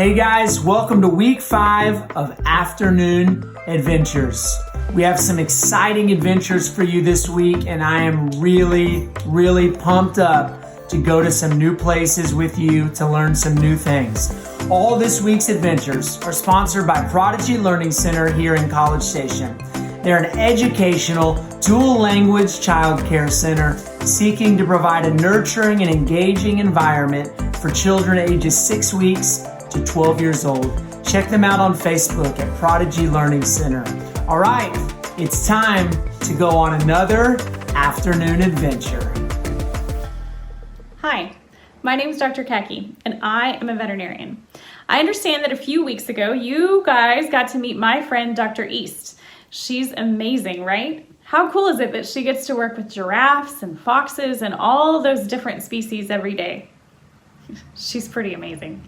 Hey guys, welcome to week 5 of Afternoon Adventures. We have some exciting adventures for you this week, and I am really pumped up to go to some new places with you to learn some new things. All this week's adventures are sponsored by Prodigy Learning Center here in College Station. They're an educational, dual language childcare center seeking to provide a nurturing and engaging environment for children ages 6 weeks to 12 years old. Check them out on Facebook at Prodigy Learning Center. All right, it's time to go on another afternoon adventure. Hi, my name is Dr. Kaki, and I am a veterinarian. I understand that a few weeks ago, you guys got to meet my friend, Dr. East. She's amazing, right? How cool is it that she gets to work with giraffes and foxes and all those different species every day? She's pretty amazing.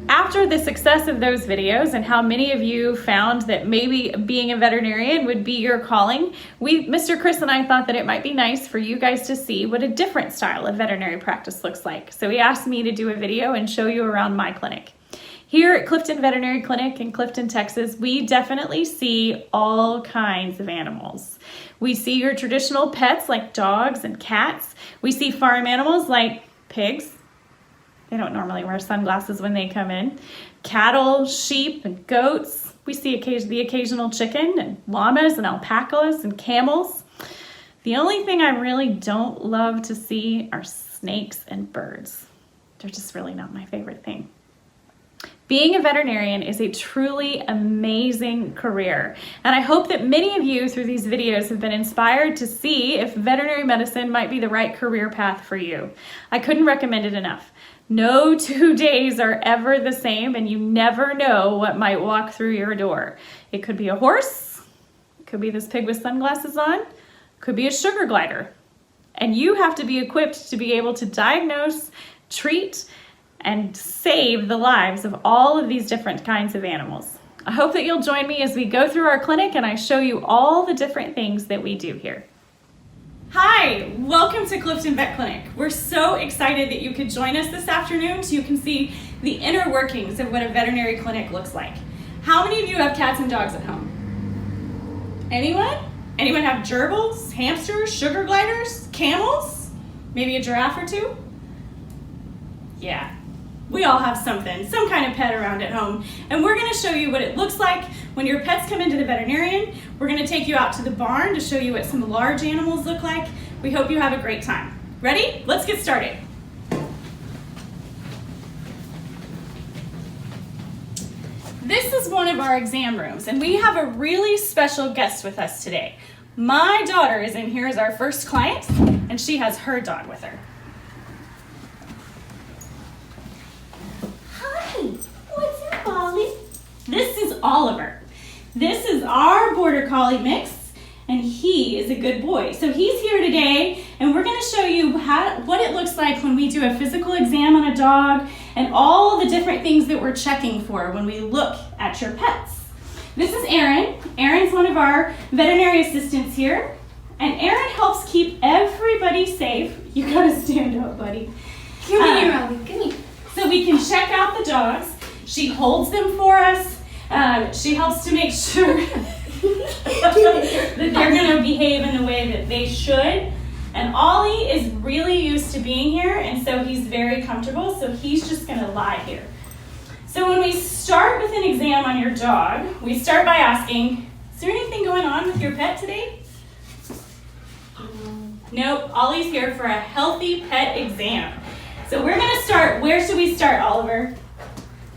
After the success of those videos and how many of you found that maybe being a veterinarian would be your calling, Mr. Chris and I thought that it might be nice for you guys to see what a different style of veterinary practice looks like. So he asked me to do a video and show you around my clinic. Here at Clifton Veterinary Clinic in Clifton, Texas, we definitely see all kinds of animals. We see your traditional pets like dogs and cats. We see farm animals like pigs. They don't normally wear sunglasses when they come in. Cattle, sheep, and goats. We see the occasional chicken and llamas and alpacas and camels. The only thing I really don't love to see are snakes and birds. They're just really not my favorite thing. Being a veterinarian is a truly amazing career, and I hope that many of you through these videos have been inspired to see if veterinary medicine might be the right career path for you. I couldn't recommend it enough. No 2 days are ever the same, and you never know what might walk through your door. It could be a horse, it could be this pig with sunglasses on, it could be a sugar glider, and you have to be equipped to be able to diagnose, treat, and save the lives of all of these different kinds of animals. I hope that you'll join me as we go through our clinic and I show you all the different things that we do here. Hi, welcome to Clifton Vet Clinic. We're so excited that you could join us this afternoon so you can see the inner workings of what a veterinary clinic looks like. How many of you have cats and dogs at home? Anyone? Anyone have gerbils, hamsters, sugar gliders, camels? Maybe a giraffe or two? Yeah. We all have something, some kind of pet around at home, and we're going to show you what it looks like when your pets come into the veterinarian. We're going to take you out to the barn to show you what some large animals look like. We hope you have a great time. Ready? Let's get started. This is one of our exam rooms, and we have a really special guest with us today. My daughter is in here as our first client, and she has her dog with her. What's up, Ollie? This is Oliver. This is our Border Collie mix, and he is a good boy. So he's here today, and we're going to show you what it looks like when we do a physical exam on a dog and all the different things that we're checking for when we look at your pets. This is Aaron. Aaron's one of our veterinary assistants here, and Aaron helps keep everybody safe. You gotta stand up, buddy. Come here, Ollie. Come here. So we can check out the dogs. She holds them for us. She helps to make sure that they're going to behave in the way that they should. And Ollie is really used to being here, and so he's very comfortable, so he's just going to lie here. So when we start with an exam on your dog, we start by asking, is there anything going on with your pet today? Nope, Ollie's here for a healthy pet exam. So we're going to start, where should we start, Oliver?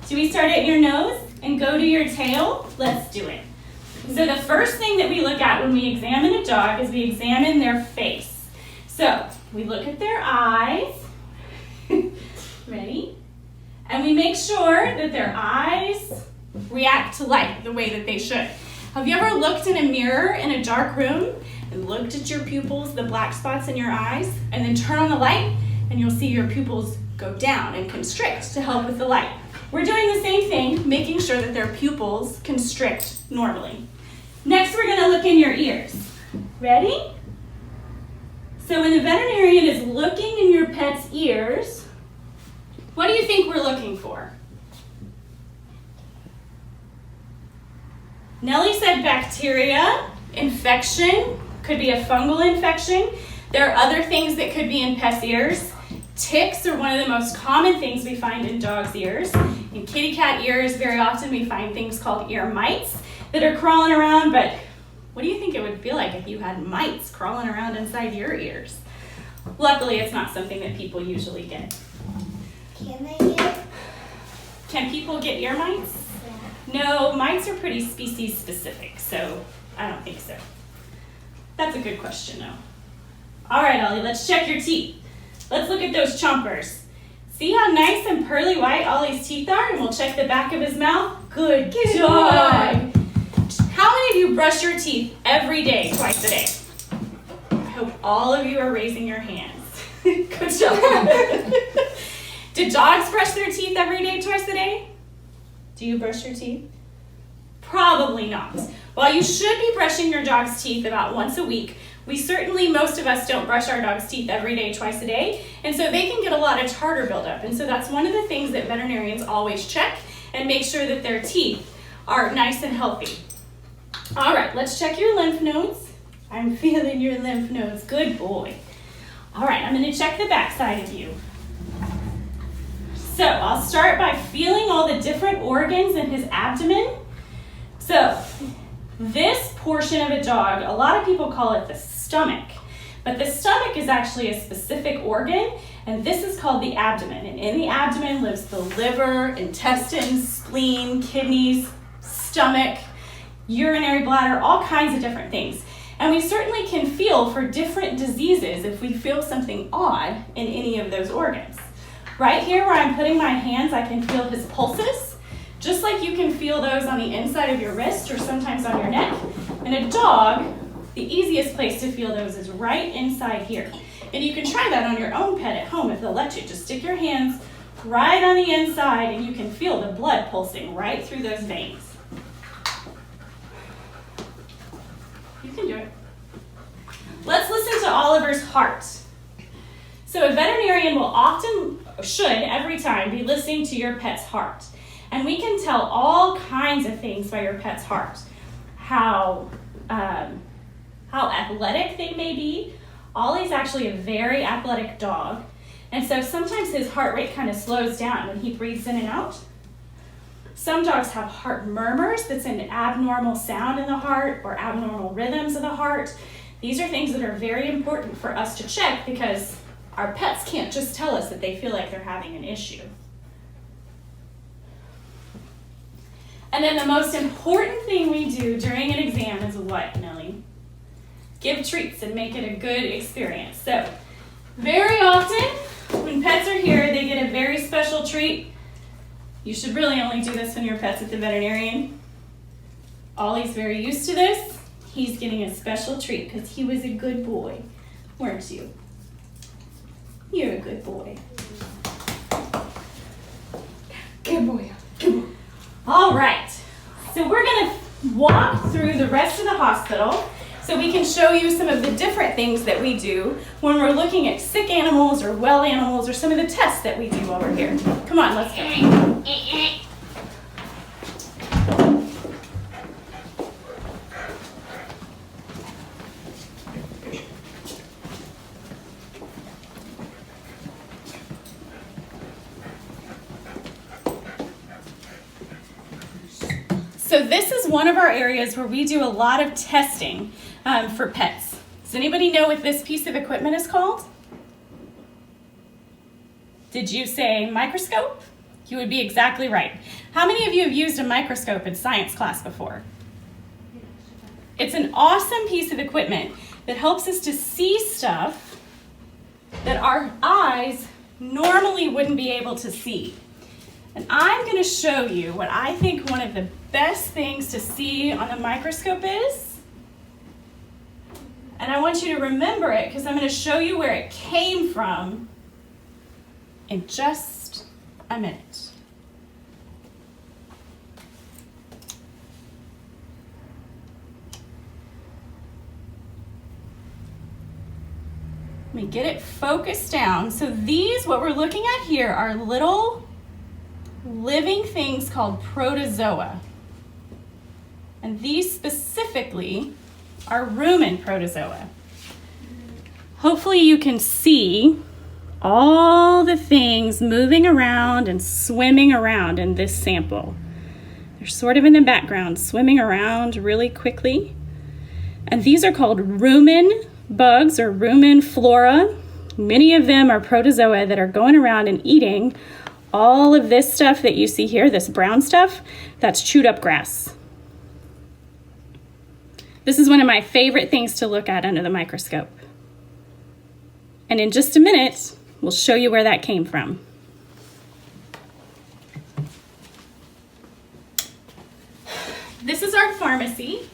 Should we start at your nose and go to your tail? Let's do it. So the first thing that we look at when we examine a dog is we examine their face. So we look at their eyes. Ready? And we make sure that their eyes react to light the way that they should. Have you ever looked in a mirror in a dark room and looked at your pupils, the black spots in your eyes, and then turn on the light? And you'll see your pupils go down and constrict to help with the light. We're doing the same thing, making sure that their pupils constrict normally. Next, we're going to look in your ears. Ready? So when the veterinarian is looking in your pet's ears, what do you think we're looking for? Nellie said bacteria, infection, could be a fungal infection. There are other things that could be in pets' ears. Ticks are one of the most common things we find in dogs' ears. In kitty cat ears, very often we find things called ear mites that are crawling around, but what do you think it would feel like if you had mites crawling around inside your ears? Luckily, it's not something that people usually get. Can they get? Can people get ear mites? No, mites are pretty species specific, so I don't think so. That's a good question, though. All right, Ollie, let's check your teeth. Let's look at those chompers. See how nice and pearly white Ollie's teeth are? And we'll check the back of his mouth. Good job. How many of you brush your teeth every day, twice a day? I hope all of you are raising your hands. Good job. Do dogs brush their teeth every day, twice a day? Do you brush your teeth? Probably not. While you should be brushing your dog's teeth about once a week, most of us don't brush our dog's teeth every day, twice a day, and so they can get a lot of tartar buildup. And so that's one of the things that veterinarians always check and make sure that their teeth are nice and healthy. All right, let's check your lymph nodes. I'm feeling your lymph nodes. Good boy. All right, I'm going to check the back side of you. So I'll start by feeling all the different organs in his abdomen. So this portion of a dog, a lot of people call it the stomach, but the stomach is actually a specific organ, and this is called the abdomen. And in the abdomen lives the liver, intestines, spleen, kidneys, stomach, urinary bladder, all kinds of different things. And we certainly can feel for different diseases if we feel something odd in any of those organs. Right here where I'm putting my hands, I can feel his pulses, just like you can feel those on the inside of your wrist or sometimes on your neck. In a dog, the easiest place to feel those is right inside here. And you can try that on your own pet at home if they'll let you. Just stick your hands right on the inside and you can feel the blood pulsing right through those veins. You can do it. Let's listen to Oliver's heart. So a veterinarian should every time be listening to your pet's heart. And we can tell all kinds of things by your pet's heart. How athletic they may be. Ollie's actually a very athletic dog. And so sometimes his heart rate kind of slows down when he breathes in and out. Some dogs have heart murmurs, that's an abnormal sound in the heart or abnormal rhythms of the heart. These are things that are very important for us to check because our pets can't just tell us that they feel like they're having an issue. And then the most important thing we do during an exam is what, Nellie? Give treats and make it a good experience. So very often when pets are here, they get a very special treat. You should really only do this when your pet's at the veterinarian. Ollie's very used to this. He's getting a special treat because he was a good boy, weren't you? You're a good boy. Good boy. Good boy. All right, so we're gonna walk through the rest of the hospital so we can show you some of the different things that we do when we're looking at sick animals or well animals or some of the tests that we do over here. Come on, let's go. So this is one of our areas where we do a lot of testing for pets. Does anybody know what this piece of equipment is called? Did you say microscope? You would be exactly right. How many of you have used a microscope in science class before? It's an awesome piece of equipment that helps us to see stuff that our eyes normally wouldn't be able to see. And I'm going to show you what I think one of the best things to see on the microscope is. And I want you to remember it because I'm going to show you where it came from in just a minute. Let me get it focused down. So these, what we're looking at here, are little living things called protozoa. And these specifically are rumen protozoa. Hopefully you can see all the things moving around and swimming around in this sample. They're sort of in the background, swimming around really quickly. And these are called rumen bugs or rumen flora. Many of them are protozoa that are going around and eating all of this stuff that you see here, this brown stuff, that's chewed up grass. This is one of my favorite things to look at under the microscope. And in just a minute, we'll show you where that came from. This is our pharmacy.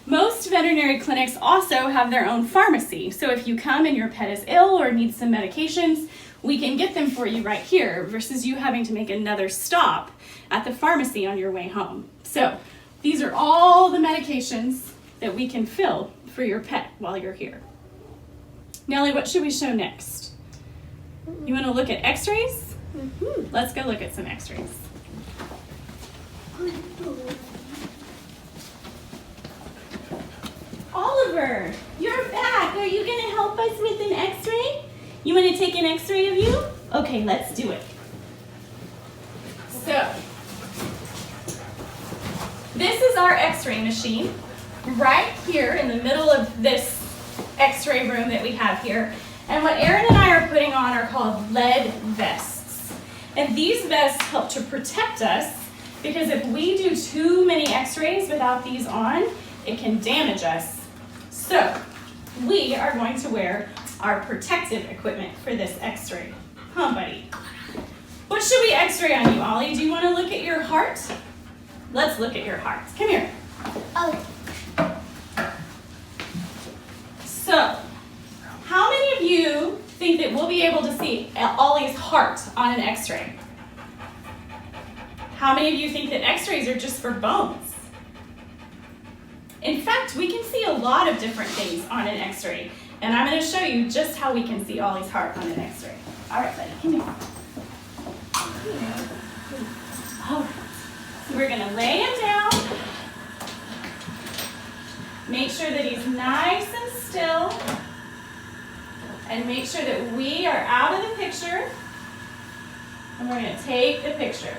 Most veterinary clinics also have their own pharmacy. So if you come and your pet is ill or needs some medications, we can get them for you right here versus you having to make another stop at the pharmacy on your way home. So these are all the medications that we can fill for your pet while you're here. Nellie, what should we show next? You want to look at x-rays? Mm-hmm. Let's go look at some x-rays. Oliver, you're back. Are you going to help us with an x-ray? You want to take an x-ray of you? Okay, let's do it. So, this is our x-ray machine right here in the middle of this x-ray room that we have here. And what Erin and I are putting on are called lead vests. And these vests help to protect us because if we do too many x-rays without these on, it can damage us. So we are going to wear our protective equipment for this x-ray. Huh, buddy? What should we x-ray on you, Ollie? Do you want to look at your heart? Let's look at your heart. Come here. Oh. So, how many of you think that we'll be able to see Ollie's heart on an x-ray? How many of you think that x-rays are just for bones? In fact, we can see a lot of different things on an x-ray, and I'm going to show you just how we can see Ollie's heart on an x-ray. All right, buddy, come here. All right, so we're going to lay him down. Make sure that he's nice and still. And make sure that we are out of the picture. And we're going to take the picture.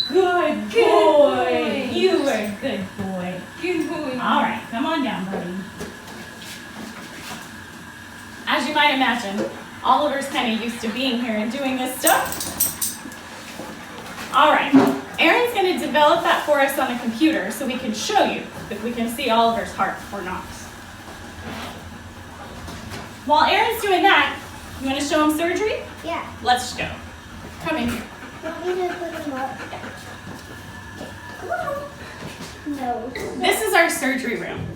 Good boy. You were a good boy. Good boy. All right, come on down, buddy. As you might imagine, Oliver's kind of used to being here and doing this stuff. All right, Erin's going to develop that for us on a computer so we can show you if we can see Oliver's heart or not. While Erin's doing that, you want to show him surgery? Yeah. Let's go. Come in here. Want me to put him up? Come on. No. This is our surgery room.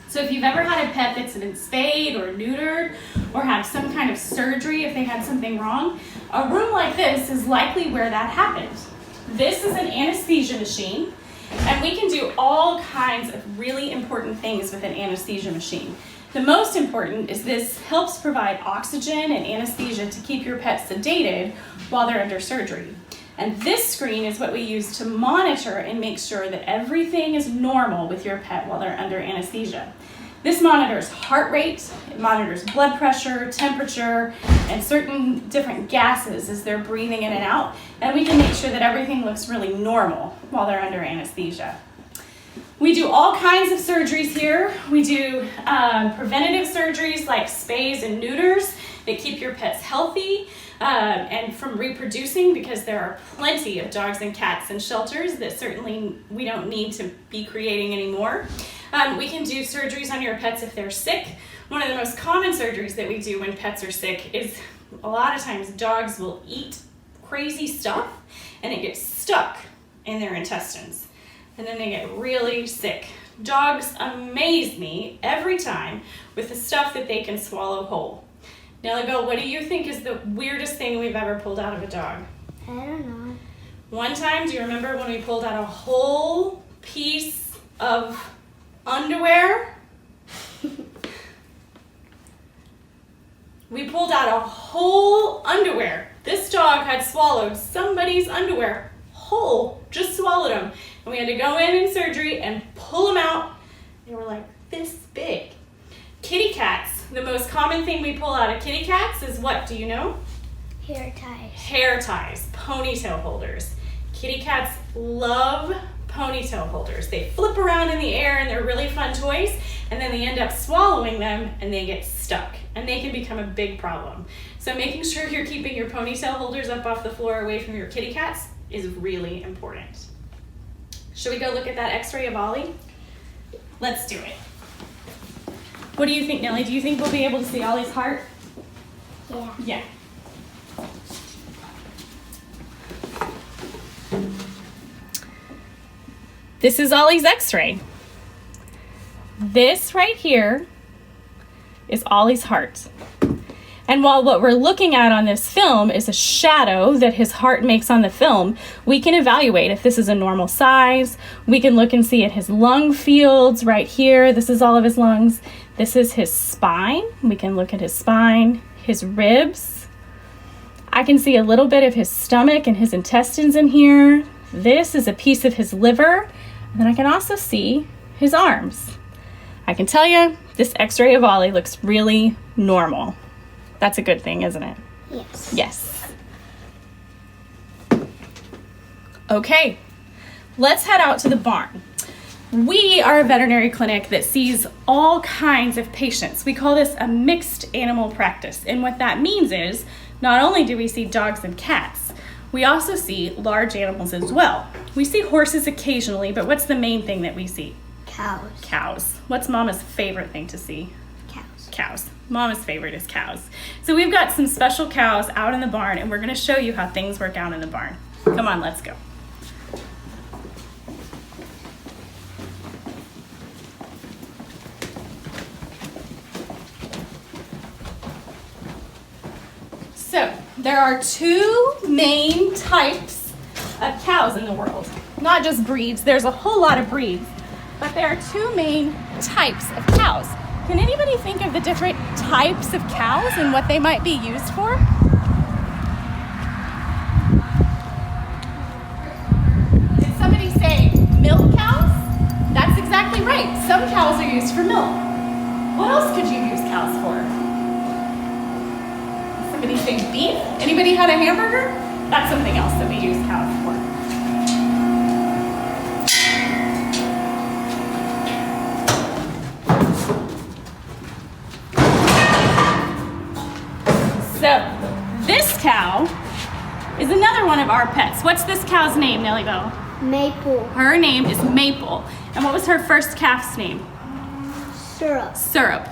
So if you've ever had a pet that's been spayed or neutered or had some kind of surgery if they had something wrong, a room like this is likely where that happened. This is an anesthesia machine, and we can do all kinds of really important things with an anesthesia machine. The most important is this helps provide oxygen and anesthesia to keep your pet sedated while they're under surgery. And this screen is what we use to monitor and make sure that everything is normal with your pet while they're under anesthesia. This monitors heart rate, it monitors blood pressure, temperature, and certain different gases as they're breathing in and out. And we can make sure that everything looks really normal while they're under anesthesia. We do all kinds of surgeries here. We do preventative surgeries like spays and neuters that keep your pets healthy and from reproducing, because there are plenty of dogs and cats in shelters that certainly we don't need to be creating anymore. We can do surgeries on your pets if they're sick. One of the most common surgeries that we do when pets are sick is a lot of times dogs will eat crazy stuff and it gets stuck in their intestines. And then they get really sick. Dogs amaze me every time with the stuff that they can swallow whole. Nellie Bell, what do you think is the weirdest thing we've ever pulled out of a dog? I don't know. One time, do you remember when we pulled out a whole piece of underwear? We pulled out a whole underwear. This dog had swallowed somebody's underwear whole, just swallowed them. And we had to go in surgery and pull them out. They were like this big. Kitty cats, the most common thing we pull out of kitty cats is what, do you know? Hair ties. Hair ties, ponytail holders. Kitty cats love ponytail holders. They flip around in the air and they're really fun toys, and then they end up swallowing them and they get stuck and they can become a big problem. So making sure you're keeping your ponytail holders up off the floor away from your kitty cats is really important. Should we go look at that x-ray of Ollie? Let's do it. What do you think, Nellie? Do you think we'll be able to see Ollie's heart? Yeah. Yeah. This is Ollie's x-ray. This right here is Ollie's heart. And while what we're looking at on this film is a shadow that his heart makes on the film, we can evaluate if this is a normal size. We can look and see at his lung fields right here. This is all of his lungs. This is his spine. We can look at his spine, his ribs. I can see a little bit of his stomach and his intestines in here. This is a piece of his liver. And then I can also see his arms. I can tell you, this x-ray of Ollie looks really normal. That's a good thing, isn't it? Yes. Yes. Okay, let's head out to the barn. We are a veterinary clinic that sees all kinds of patients. We call this a mixed animal practice. And what that means is, not only do we see dogs and cats, we also see large animals as well. We see horses occasionally, but what's the main thing that we see? Cows. Cows. What's Mama's favorite thing to see? Cows. Cows. Mama's favorite is cows. So we've got some special cows out in the barn, and we're going to show you how things work out in the barn. Come on, let's go. So there are two main types of cows in the world. Not just breeds, there's a whole lot of breeds, but there are two main types of cows. Can anybody think of the different types of cows and what they might be used for? Did somebody say milk cows? That's exactly right. Some cows are used for milk. What else could you use cows for? Somebody say beef? Anybody had a hamburger? That's something else that we use cows for. So, this cow is another one of our pets. What's this cow's name, Nellie Bell? Maple. Her name is Maple. And what was her first calf's name? Syrup. Syrup.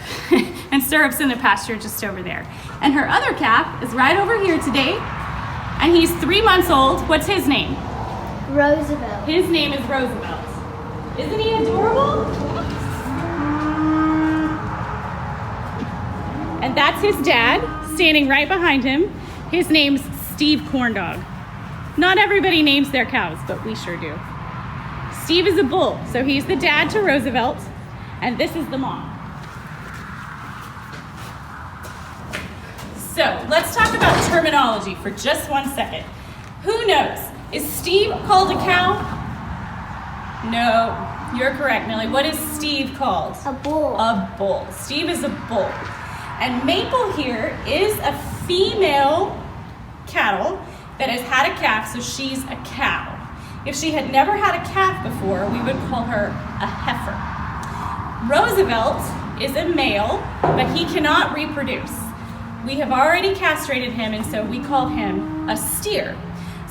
And Syrup's in the pasture just over there. And her other calf is right over here today. And he's 3 months old. What's his name? Roosevelt. His name is Roosevelt. Isn't he adorable? And that's his dad, standing right behind him. His name's Steve Corndog. Not everybody names their cows, but we sure do. Steve is a bull, so he's the dad to Roosevelt, and this is the mom. So let's talk about terminology for just 1 second. Who knows? Is Steve called a cow? No, you're correct, Millie. What is Steve called? A bull. A bull. Steve is a bull. And Maple here is a female cattle that has had a calf, so she's a cow. If she had never had a calf before, we would call her a heifer. Roosevelt is a male, but he cannot reproduce. We have already castrated him, and so we call him a steer.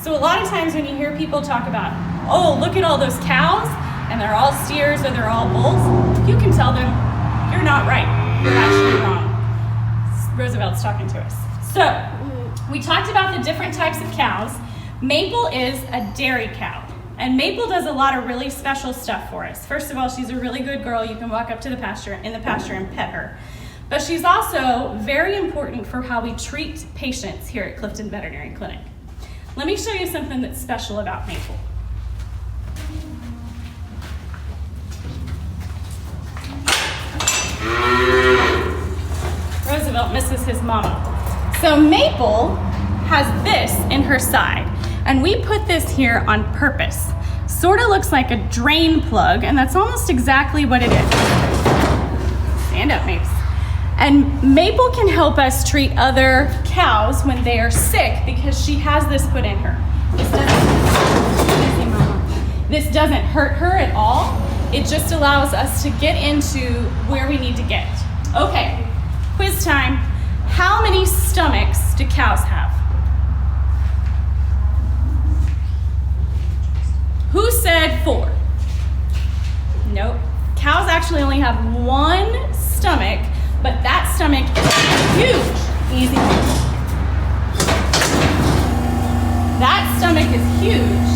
So a lot of times when you hear people talk about, oh, look at all those cows, and they're all steers or they're all bulls, you can tell them, you're not right. You're actually wrong. Roosevelt's talking to us. So, we talked about the different types of cows. Maple is a dairy cow. And Maple does a lot of really special stuff for us. First of all, she's a really good girl. You can walk up to the pasture and pet her. But she's also very important for how we treat patients here at Clifton Veterinary Clinic. Let me show you something that's special about Maple. Roosevelt misses his mama. So Maple has this in her side. And we put this here on purpose. Sort of looks like a drain plug, and that's almost exactly what it is. Stand up, Mapes. And Maple can help us treat other cows when they are sick because she has this put in her. This doesn't hurt her at all. It just allows us to get into where we need to get. Okay, quiz time. How many stomachs do cows have? Who said 4? Nope. Cows actually only have 1 stomach, but that stomach is huge. Easy. That stomach is huge.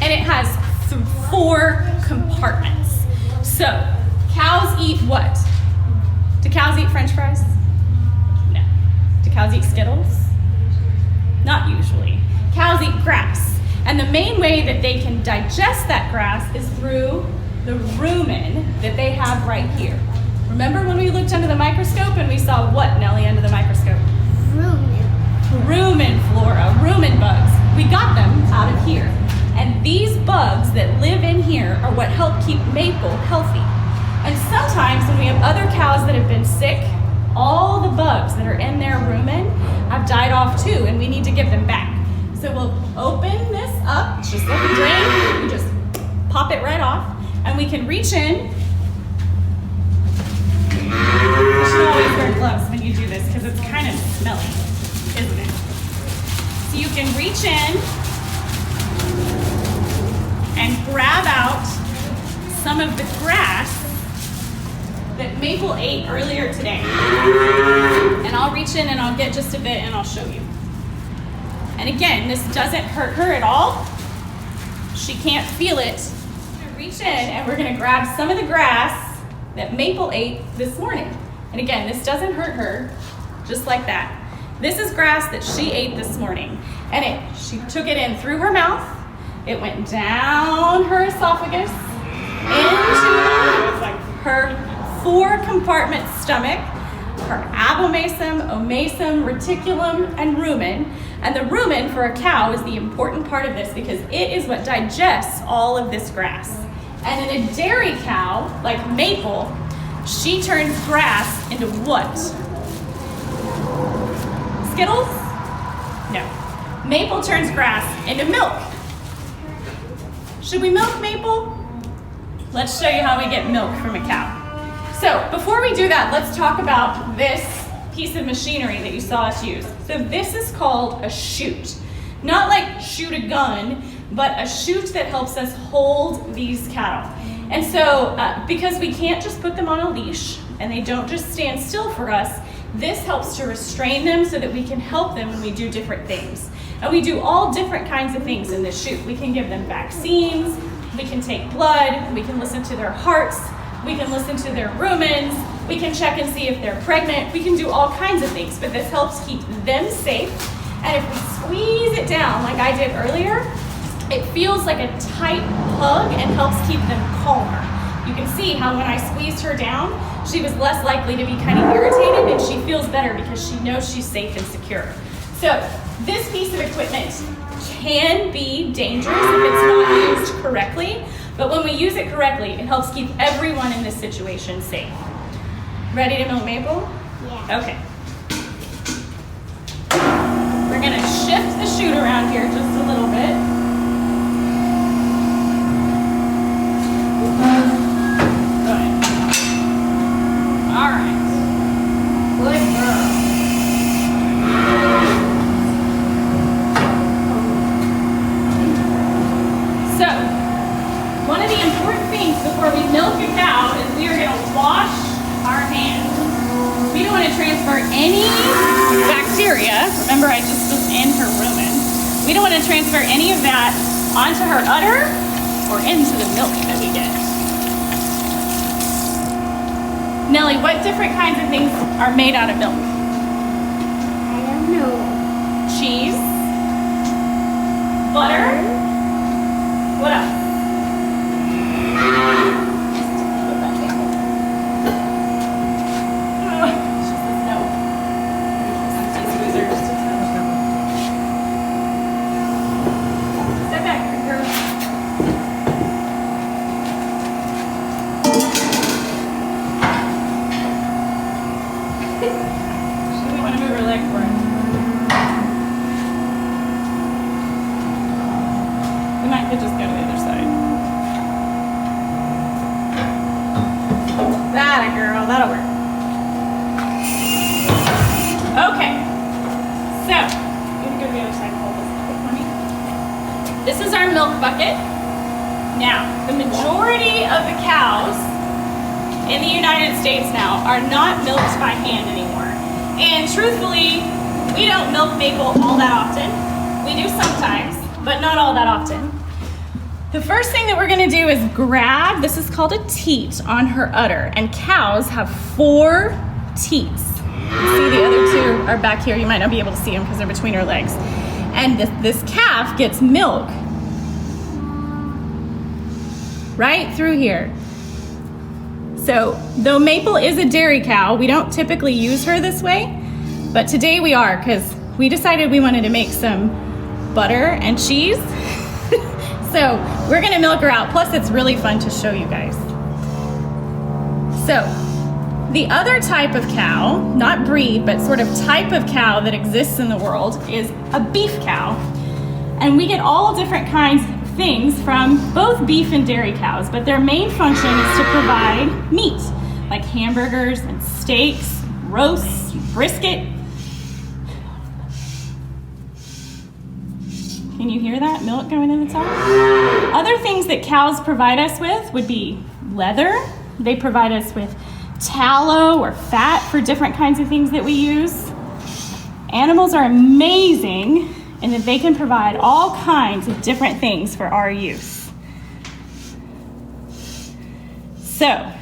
And it has 4 compartments. So, cows eat what? Do cows eat French fries? No. Do cows eat Skittles? Not usually. Cows eat grass. And the main way that they can digest that grass is through the rumen that they have right here. Remember when we looked under the microscope and we saw what, Nellie, under the microscope? Rumen flora, rumen bugs. We got them out of here. And these bugs that live in here are what help keep Maple healthy. And sometimes when we have other cows that have been sick, all the bugs that are in their rumen have died off too, and we need to give them back. So we'll open this up, it's just like a drain, we just pop it right off, and we can reach in. You should always wear gloves when you do this because it's kind of smelly, isn't it? So you can reach in and grab out some of the grass that Maple ate earlier today. And I'll reach in and I'll get just a bit and I'll show you. And again, this doesn't hurt her at all. She can't feel it. We're gonna reach in and we're gonna grab some of the grass that Maple ate this morning. And again, this doesn't hurt her, just like that. This is grass that she ate this morning. And she took it in through her mouth. It went down her esophagus, into her 4-compartment stomach, her abomasum, omasum, reticulum, and rumen. And the rumen for a cow is the important part of this because it is what digests all of this grass. And in a dairy cow, like Maple, she turns grass into what? Skittles? No. Maple turns grass into milk. Should we milk Maple? Let's show you how we get milk from a cow. So before we do that, let's talk about this piece of machinery that you saw us use. So this is called a chute. Not like shoot a gun, but a chute that helps us hold these cattle. And so because we can't just put them on a leash and they don't just stand still for us, this helps to restrain them so that we can help them when we do different things. And we do all different kinds of things in this chute. We can give them vaccines, we can take blood, we can listen to their hearts, we can listen to their rumens, we can check and see if they're pregnant, we can do all kinds of things, but this helps keep them safe. And if we squeeze it down like I did earlier, it feels like a tight hug and helps keep them calmer. You can see how when I squeezed her down, she was less likely to be kind of irritated and she feels better because she knows she's safe and secure. So this piece of equipment can be dangerous if it's not used correctly, but when we use it correctly, it helps keep everyone in this situation safe. Ready to milk Maple? Yeah. Okay. We're gonna shift the chute around here just a little bit. Good. All right. Good girl. So, one of the important things before we milk a cow is we are going to wash our hands. We don't want to transfer any bacteria. Remember, I just was in her rumen. We don't want to transfer any of that onto her udder or into the milk that we get. Nellie, what different kinds of things are made out of milk? I don't know. Cheese, butter, what else? could just go to the other side. That a girl, that'll work. Okay, so I'm gonna go to the other side and hold this quick for me. This is our milk bucket. Now, the majority of the cows in the United States now are not milked by hand anymore. And truthfully, we don't milk Maple all that often. We do sometimes, but not all that often. The first thing that we're gonna do is grab, this is called a teat, on her udder. And cows have 4 teats. You see the other 2 are back here. You might not be able to see them because they're between her legs. And this calf gets milk right through here. So though Maple is a dairy cow, we don't typically use her this way, but today we are because we decided we wanted to make some butter and cheese. So we're gonna milk her out. Plus it's really fun to show you guys. So the other type of cow, not breed, but sort of type of cow that exists in the world is a beef cow. And we get all different kinds of things from both beef and dairy cows, but their main function is to provide meat, like hamburgers and steaks, roasts, brisket. Can you hear that milk going in the top? Other things that cows provide us with would be leather. They provide us with tallow or fat for different kinds of things that we use. Animals are amazing in that they can provide all kinds of different things for our use. So,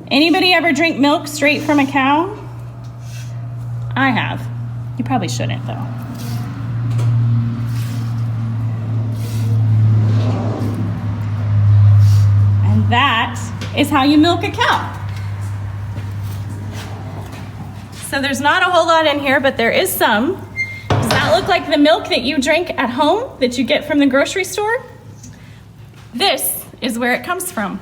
anybody ever drink milk straight from a cow? I have. You probably shouldn't though. And that is how you milk a cow. So there's not a whole lot in here, but there is some. Does that look like the milk that you drink at home that you get from the grocery store? This is where it comes from.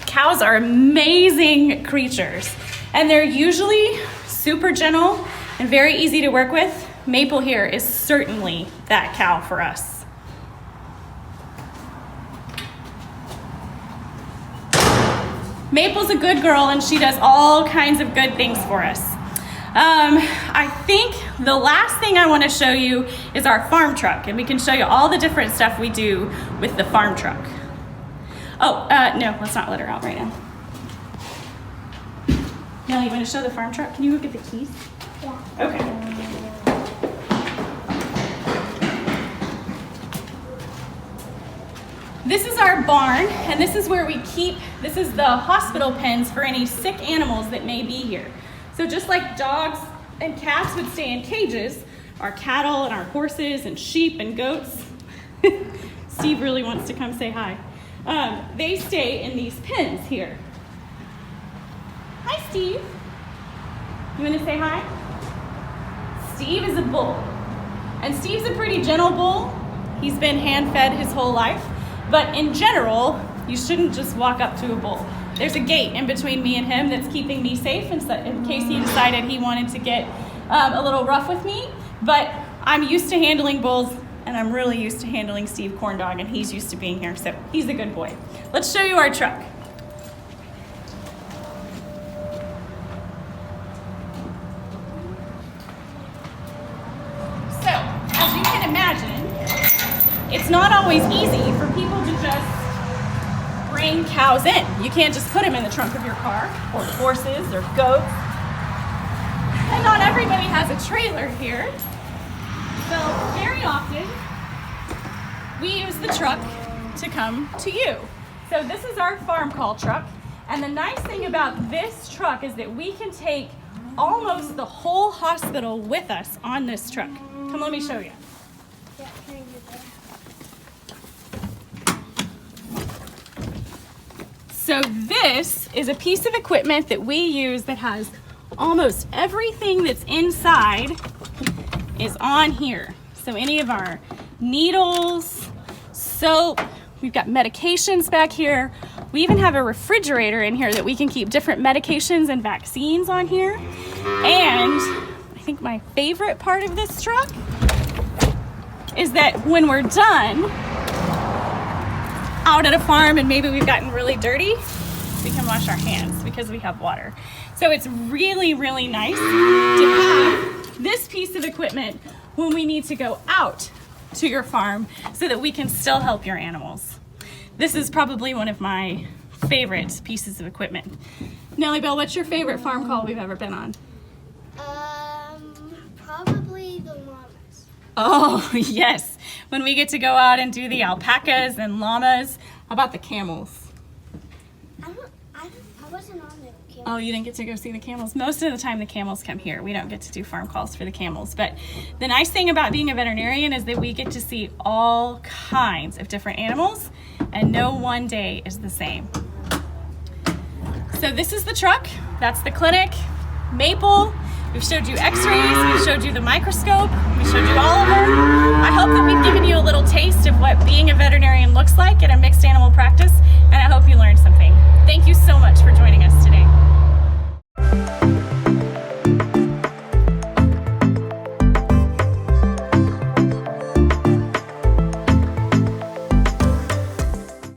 Cows are amazing creatures, and they're usually super gentle and very easy to work with. Maple here is certainly that cow for us. Maple's a good girl, and she does all kinds of good things for us. I think the last thing I want to show you is our farm truck, and we can show you all the different stuff we do with the farm truck. Oh, no, let's not let her out right now. Nellie, you want to show the farm truck? Can you go get the keys? Yeah. Okay. This is our barn, and this is where we keep, this is the hospital pens for any sick animals that may be here. So just like dogs and cats would stay in cages, our cattle and our horses and sheep and goats, Steve really wants to come say hi. They stay in these pens here. Hi, Steve. You want to say hi? Steve is a bull. And Steve's a pretty gentle bull. He's been hand-fed his whole life. But in general, you shouldn't just walk up to a bull. There's a gate in between me and him that's keeping me safe in case he decided he wanted to get a little rough with me. But I'm used to handling bulls, and I'm really used to handling Steve Corndog, and he's used to being here, so he's a good boy. Let's show you our truck. So, as you can imagine, it's not always easy for people to just bring cows in. You can't just put them in the trunk of your car, or horses, or goats. And not everybody has a trailer here. So very often, we use the truck to come to you. So this is our farm call truck. And the nice thing about this truck is that we can take almost the whole hospital with us on this truck. Come, let me show you. Yeah, can I get that? So this is a piece of equipment that we use that has almost everything that's inside is on here. So any of our needles, soap, we've got medications back here. We even have a refrigerator in here that we can keep different medications and vaccines on here. And I think my favorite part of this truck is that when we're done out at a farm and maybe we've gotten really dirty, we can wash our hands because we have water. So it's really, really nice to have this piece of equipment when we need to go out to your farm so that we can still help your animals. This is probably one of my favorite pieces of equipment. Nellie Bell, what's your favorite farm call we've ever been on? Probably the llamas. Oh, yes. When we get to go out and do the alpacas and llamas. How about the camels? I wasn't on the camel. Oh, you didn't get to go see the camels? Most of the time the camels come here. We don't get to do farm calls for the camels. But the nice thing about being a veterinarian is that we get to see all kinds of different animals, and no one day is the same. So this is the truck. That's the clinic. Maple. We've showed you x-rays. We showed you the microscope. We showed you all of them. I hope that we've given you a little taste of what being a veterinarian looks like at a mixed animal practice, and I hope you learned something.